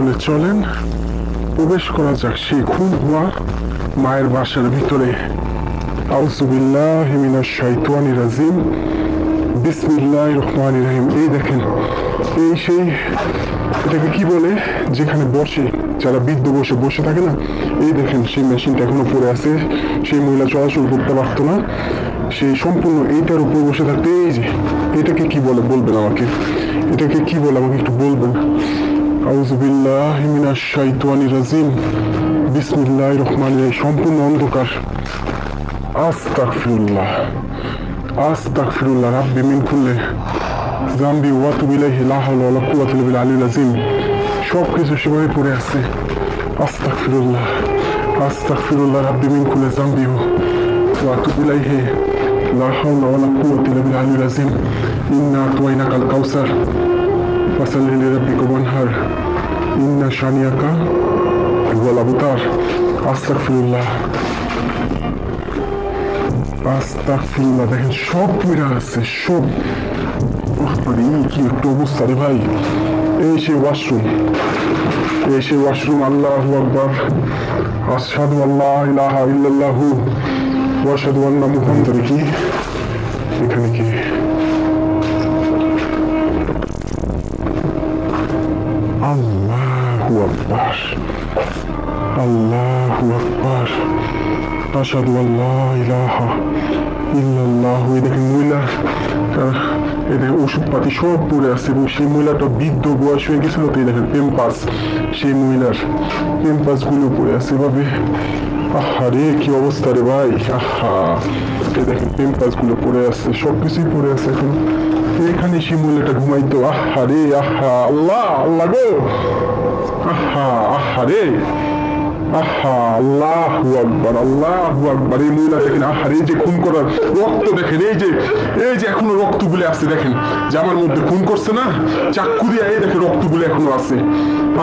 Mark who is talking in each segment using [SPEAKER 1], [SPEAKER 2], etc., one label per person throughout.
[SPEAKER 1] তাহলে চলেন প্রবেশ করা যাক সেই খুন হওয়া মায়ের বাসার ভিতরে। আউযু বিল্লাহি মিনাশ শাইতানির রাজিম, বিসমিল্লাহির রহমানির রহিম। এই দেখেন, এই সেই এটাকে কি বলে, যেখানে বসে যারা বৃদ্ধ বসে বসে থাকে না, এই দেখেন সেই মেশিনটা এখনো পড়ে আছে। সেই মহিলা চলাচল করতে পারতো না, সেই সম্পূর্ণ এইটার উপর বসে থাকতে। এই যে এটাকে কি বলে বলবেন আমাকে, এটাকে কি বলে আমাকে একটু বলবেন। আউযু বিল্লাহি মিনাশ শাইতানির রাজিম, বিসমিল্লাহির রহমানির রহিম। সম্পূর্ণ অন্ধকার। আস্তাগফিরুল্লাহ, আস্তাগফিরুল্লাহ রাব্বি মিন কুল্লি যামবি ওয়া আতুবু ইলাইহি, লা হাওলা ওয়ালা কুওয়াতা ইল্লা বিল্লাহিল আলিয়্যিল আযীম। সব কিছু সেভাবে পড়ে আছে। আস্তাগফিরুল্লাহ, আস্তাগফিরুল্লাহ রাব্বি মিন কুল্লি যামবি ওয়া আতুবু ইলাইহি, লা হাওলা ওয়ালা কুওয়াতা ইল্লা বিল্লাহিল আলিয়্যিল আযীম। ইন্না আতাইনাকাল কাউসার ফাসাল্লি লিরাব্বিকা ওয়ানহার, ইন্না শানিয়াকা হুয়াল আবতার। আস্তাগফিরুল্লাহ, আস্তাগফিরুল্লাহ। দেখেন সব পড়ে আছে, সব। কি একটু অবস্থা রে ভাই। এই সেই ওয়াশরুম, এই সেই ওয়াশরুম। আল্লাহু আকবার, আশহাদু আল্লা ইলাহা ইল্লাল্লাহু ওয়া আশহাদু আন্না মুহাম্মাদান। কি এখানে কি আল্লাহু আকবার, আল্লাহু আকবার, আশহাদু আল্লা ইলাহা ইল্লাল্লাহু। এই দেখেন মহিলা, এই দেখেন ওষুধপাতি সব পড়ে আছে এবং সেই মহিলাটা বৃদ্ধ বয়স হয়ে গেছিল তো এই দেখেন পেম্পাস, সেই মহিলার পেম্পাস গুলো পড়ে আছে এভাবে। আহারে কি অবস্থা রে ভাই, আহা। এই দেখেন পেম্পাস গুলো পড়ে আছে, সবকিছুই পড়ে আছে এখন। এখানে সেই মহিলাটা ঘুমাইতো। আহারে, আহা, আল্লাহ, আল্লাহ গো, আহা, আহারে, আহা, আল্লাহু আকবার, আল্লাহু আকবার। এই মহিলা দেখেন, আহারে, এই যে খুন করার রক্ত দেখেন, এই যে এখনো রক্তগুলো আছে দেখেন, জামার মধ্যে খুন করছে না চাকু দিয়ে, এই দেখেন রক্তগুলো এখনো আছে।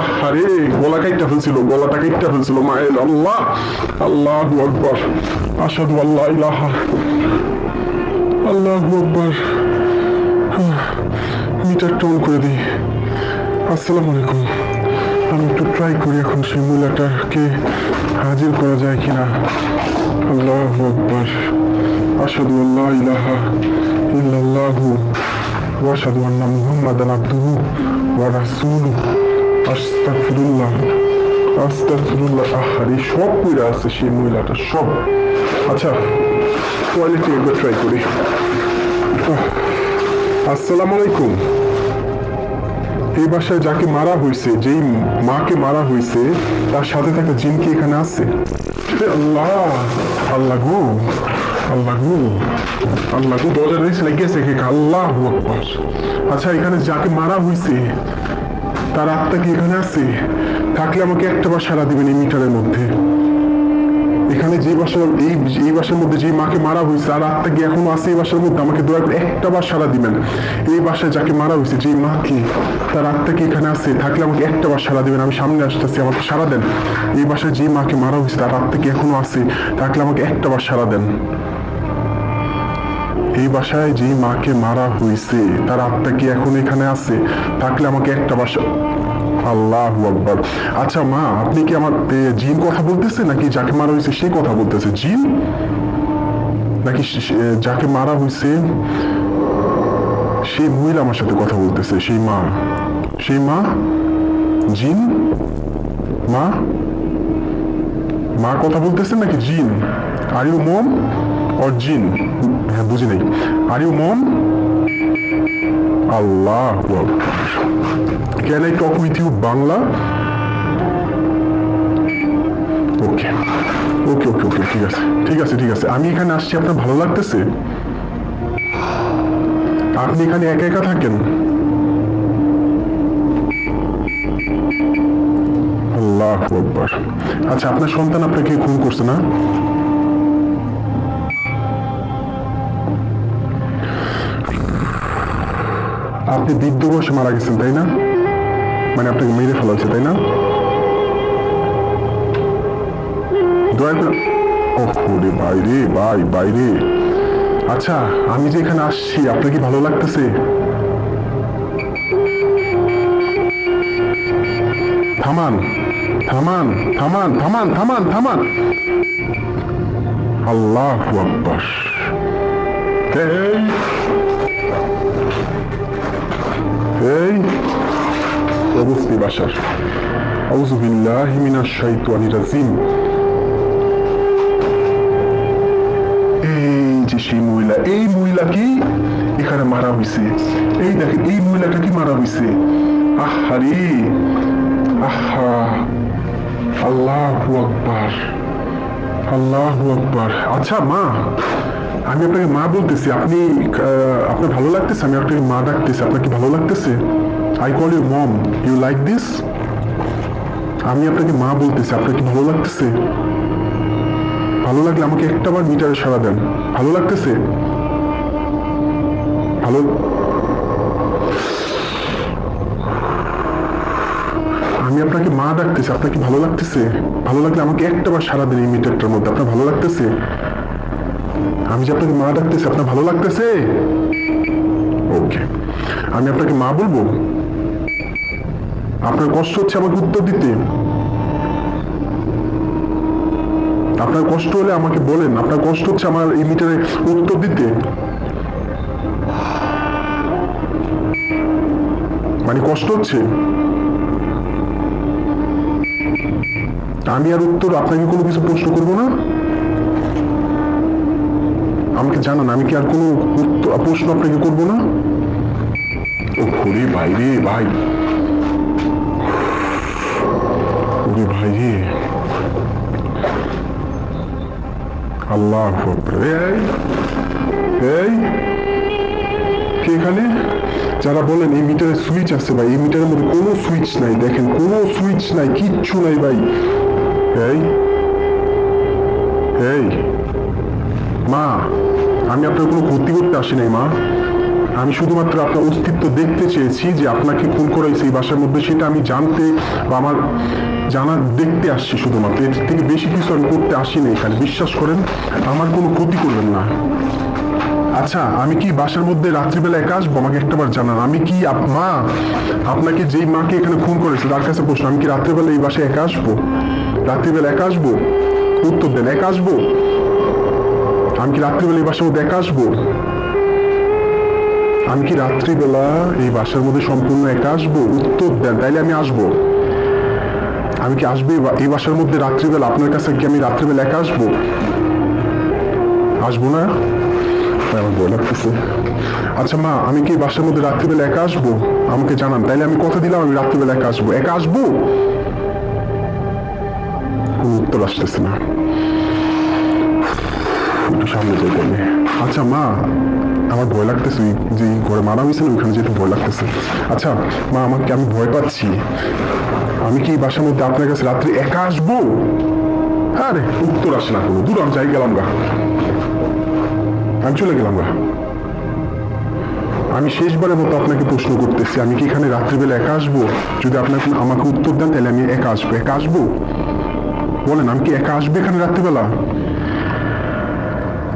[SPEAKER 1] আহারে, গলা কাইটা ফেলছিল, গলাটা কাইটা ফেলছিল মায়ের। আল্লাহ, আল্লাহু আকবার, আশহাদু আল্লা ইলাহা, আল্লাহু আকবার। মিটারটা অন করে দিই। আসসালামু আলাইকুম। আমি একটু ট্রাই করি এখন সেই মহিলাটাকে হাজির করা যায় কিনা। আল্লাহু আকবার, আশহাদু আল্লা ইলাহা ইল্লাল্লাহু ওয়া আশহাদু আন্না মুহাম্মাদান আবদুহু ওয়া রাসূলুহু। আস্তাগফিরুল্লাহ, আস্তাগফিরুল্লাহ। আহারে সব পড়ে আছে সেই মহিলাটা সব। আচ্ছা, টয়লেটে একবার ট্রাই করি। আসসালামু আলাইকুম। এই বাসায় যাকে মারা হয়েছে, যেই মাকে মারা হয়েছে, তার সাথে থাকা জিন কি এখানে আছে? আল্লাহ, আল্লাহ গো, আল্লাহ গো, আল্লাহ গো, দরজা রয়েছে লেগেছে কে? আল্লাহু আকবার। আচ্ছা, এখানে যাকে মারা হয়েছে তার আত্মা কি এখানে আছে? থাকলে আমাকে একটা বার সাড়া দিবেন এই মিটারের মধ্যে। এখানে যে বাসার, এই বাসার মধ্যে যে মাকে মারা হয়েছে আর আত্মা কি এখনো আছে এই বাসার মধ্যে? আমাকে দয়া করে একটা বার সাড়া দিবেন। এই বাসায় যাকে মারা হয়েছে, যে মাকে, তার আত্মা কি এখানে আছে? থাকলে আমাকে একটা বার সাড়া দিবেন। আমি সামনে আসতেছি, আমাকে সাড়া দেন। এই বাসায় যে মাকে মারা হয়েছে তার আত্মা কি এখনো আছে? থাকলে আমাকে একটা বার সাড়া দেন। এই বাসায় যে মাকে মারা হয়েছে তার আত্মা কি এখন এখানে আছে? থাকলে আমাকে একটা বার। আল্লাহু আকবার। আচ্ছা মা, আপনি কি আমার জিন কথা বলতেছে নাকি যাকে মারা হয়েছে সে কথা বলতেছে? জিন নাকি যাকে মারা হয়েছে সেই মহিলা আমার সাথে কথা বলতেছে? সেই মা, সেই মা জিন? মা, মা কথা বলতেছে নাকি জিন? আর ইউ মম অর জিন? হ্যাঁ, বুঝি নাই। Are you mom? আল্লাহু আকবার। Can I talk with you Bangla? ওকে ওকে ওকে ওকে, ঠিক আছে ঠিক আছে ঠিক আছে। আমি এখানে আসছি, আপনার ভালো লাগতেছে? আপনি এখানে একা একা থাকেন? আল্লাহু আকবার। আচ্ছা, আপনার সন্তান আপনাকে খুন করছে না? আপনি বৃদ্ধ বয়সে মারা গেছেন তাই না? মানে আপনাকে মেরে ফেলা হয়েছে তাই না? দয়া করে, ওরে বাইরে, বাইরে। আচ্ছা, আমি যে এখানে আসছি আপনার কি ভালো লাগতেছে? থামান থামান থামান থামান থামান থামান। আল্লাহু আকবার। এই এই অবস্থি বাসার। আউযু বিল্লাহি মিনাশ শাইতানির রাজিম। এই যে সেই মহিলা, এই মহিলা কি এখানে মারা হয়েছে? এই দেখেন এই মহিলাটা কি মারা হয়েছে? আহারে আহা, আল্লাহু আকবার, আল্লাহু আকবার। আচ্ছা মা, আমি আপনাকে মা বলতেছি, আপনি আপনার ভালো লাগতেছে? আমি আপনাকে মা ডাকতেছি, আপনার কি ভালো লাগতেছে? I call you mom, you like this? আমি আপনাকে মা বলতেছি, আপনার কি ভালো লাগতেছে? ভালো লাগলে আমাকে একটাবার মিটারে সাড়া দেন। ভালো লাগতেছে? ভালো, আমি আপনাকে মা ডাকতেছি, আপনার কি ভালো লাগতেছে? ভালো লাগলে আমাকে একটাবার সাড়া দেন এই মিটারটার মধ্যে। আপনার ভালো লাগতেছে? আমি যে আপনাকে মা ডাকতেছি, আপনার ভালো লাগতেছে? ওকে, আমি আপনাকে মা বলবো? আপনার কষ্ট হচ্ছে আমাকে উত্তর দিতে? আপনার কষ্ট হলে আমাকে বলেন, আপনার কষ্ট হচ্ছে আমার এই মিটারে উত্তর দিতে? মানে কষ্ট হচ্ছে? আমি আর উত্তর আপনাকে কোনো কিছু প্রশ্ন করবো না? আমাকে জানান, আমি কি আর কোনো প্রশ্ন আপনাকে করবো না? ও রে ভাই রে ভাই, ওরে ভাই রে, আল্লাহু আকবার। এই কে এখানে? যারা বলেন এই মিটারে সুইচ আছে ভাই, এই মিটারের মধ্যে কোনো সুইচ নাই, দেখেন কোনো সুইচ নাই, কিচ্ছু নাই ভাই। এই এই মা, আমি আপনার কোনো ক্ষতি করতে আসি নাই মা। আমি শুধুমাত্র আপনার অস্তিত্ব দেখতে চেয়েছি, যে আপনাকে খুন করাইছে এই বাসার মধ্যে, সেটা আমি জানতে বা আমার দেখতে আসছি শুধুমাত্র। এর থেকে বেশি কিছু আমি করতে আসিনি এখানে, বিশ্বাস করেন। আমার কোনো ক্ষতি করবেন না। আচ্ছা, আমি কি বাসার মধ্যে রাত্রিবেলা একা আসবো? আমাকে একটাবার জানান। আমি কি মা, আপনাকে যেই মাকে এখানে খুন করেছে তার কাছে প্রশ্ন, আমি কি রাত্রিবেলা এই বাসায় একা আসবো? রাত্রিবেলা একা আসবো? উত্তর দেন, একা আসবো? আমি কি রাত্রিবেলা এই বাসার মধ্যে একা আসবো? আমি কি রাত্রিবেলা এই বাসার মধ্যে সম্পূর্ণ একা আসবো? উত্তর দেন, তাইলে আমি আসবো। আমি কি আসবো এই বাসার মধ্যে রাত্রিবেলা? আপনার কাছে কি আমি রাত্রিবেলা একা আসবো? আসবো না? আমার ভয় লাগতেছে। আচ্ছা মা, আমি কি বাসার মধ্যে রাত্রিবেলা একা আসবো? আমাকে জানান, তাইলে আমি কথা দিলাম আমি রাত্রিবেলা একা আসবো। একা আসবো? কোন উত্তর আসতেছে না, একটু সামনে যেতে হবে। আচ্ছা মা, আমার ভয় লাগতেছে, যে ঘরে মারা হয়েছে না ওইখানে যেতে ভয় লাগতেছে। আচ্ছা মা, আমাকে, আমি ভয় পাচ্ছি। আমি কি বাসার মধ্যে আপনার কাছে রাত্রি একা আসবো? আরে উত্তর আসে না কোনো। দূর, আমি যাই গেলাম গা, আমি চলে গেলাম গা। আমি শেষবারের মতো আপনাকে প্রশ্ন করতেছি, আমি কি এখানে রাত্রিবেলা একা আসবো? যদি আপনার আমাকে উত্তর দেন তাহলে আমি একা আসবো। একা আসবো? বলেন, আমি কি একা আসবো এখানে রাত্রিবেলা?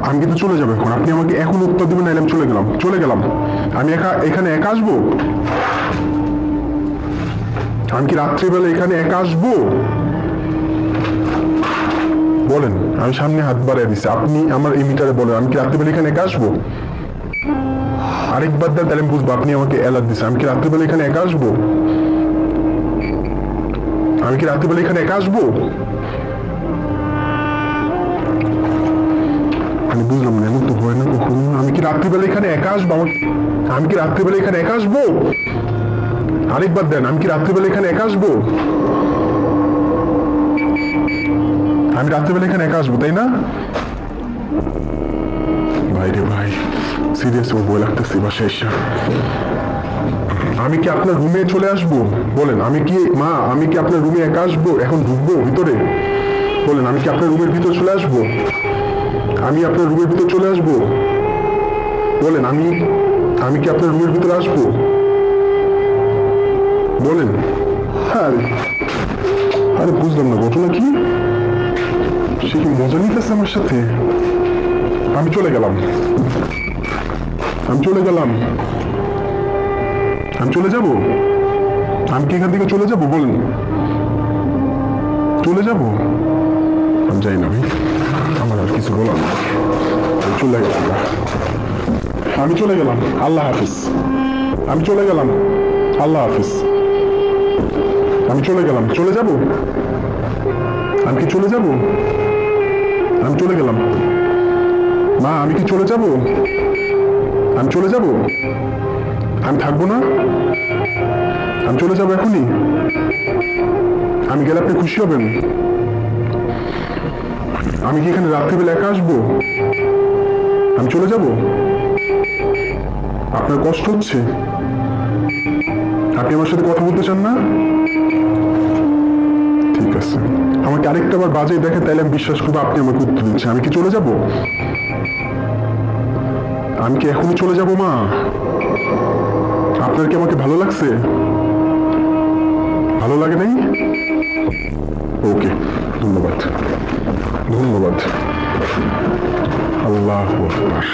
[SPEAKER 1] আমি কিন্তু চলে যাবো এখন। আপনি আমাকে এখন উত্তর দেবেন, নাহলে আমি চলে গেলাম। চলে গেলাম। আমি এখানে একা আসবো? আমি কি রাত্রিবেলা এখানে একা আসবো? বলেন। আমি সামনে হাত বাড়িয়ে দিচ্ছি, আপনি আমার এই মিটারে বলেন, আমি কি রাত্রিবেলা এখানে একা আসবো? আরেকবার দেন, তাহলে আমি বুঝবো আপনি আমাকে অ্যালার্ট দিচ্ছেন। আমি কি রাত্রিবেলা এখানে একা আসবো? আমি কি রাত্রিবেলা এখানে একা আসবো? আমি বুঝলাম না, এমন তো হয় না কখনো। আমি কি রাত্রিবেলা এখানে একা আসবো? আমি কি রাত্রিবেলা এখানে একা আসবো? আরেকবার দেন, আমি কি রাত্রিবেলা এখানে একা আসবো? আমি রাত্রিবেলা এখানে একা আসবো, তাই না? ভাই রে ভাই, সিরিয়াস ভয় লাগতেছে বাসায় এসে। আমি কি আপনার রুমে চলে আসবো? বলেন। আমি কি মা, আমি কি আপনার রুমে একা আসবো? এখন ঢুকবো ভিতরে? বলেন, আমি কি আপনার রুমের ভিতর চলে আসবো? আমি আপনার রুমের ভিতর চলে আসবো? বলেন, আমি কি আপনার রুমের ভিতরে আসবো? বলেন। আরে আরে বুঝলাম না ঘটনা কি। সে কি মজা নিতেছে আমার সাথে? আমি চলে গেলাম, আমি চলে গেলাম। আমি চলে যাব? আমি কি এখান থেকে চলে যাব? বলেন। চলে যাব? আমি যাই না ভাই, আমার আর কিছু বলার নেই। আমি চলে গেলাম, আমি চলে গেলাম, আল্লাহ হাফিজ। আমি চলে গেলাম, আল্লাহ হাফিজ। আমি চলে গেলাম, চলে যাব? আমি কি চলে যাব? আমি চলে গেলাম। মা, আমি কি চলে যাব? আমি চলে যাব? আমি থাকবো না? আমি চলে যাবো এখনই? আমি গেলে আপনি খুশি হবেন? আমি কি এখানে রাত্রিবেলা একা আসবো? আমি চলে যাব? আপনার কষ্ট হচ্ছে? আপনি আমার সাথে কথা বলতে চান না? ঠিক আছে, আমাকে আরেকটা বার বাজে দেখে, তাইলে আমি বিশ্বাস করবো আপনি আমাকে উত্তর দিচ্ছেন। আমি কি চলে যাব? আমি কি এখনই চলে যাব মা? আপনার কি আমাকে ভালো লাগছে? ভালো লাগে নাই? ওকে, ধন্যবাদ, ধন্যবাদ। আল্লাহু আকবার।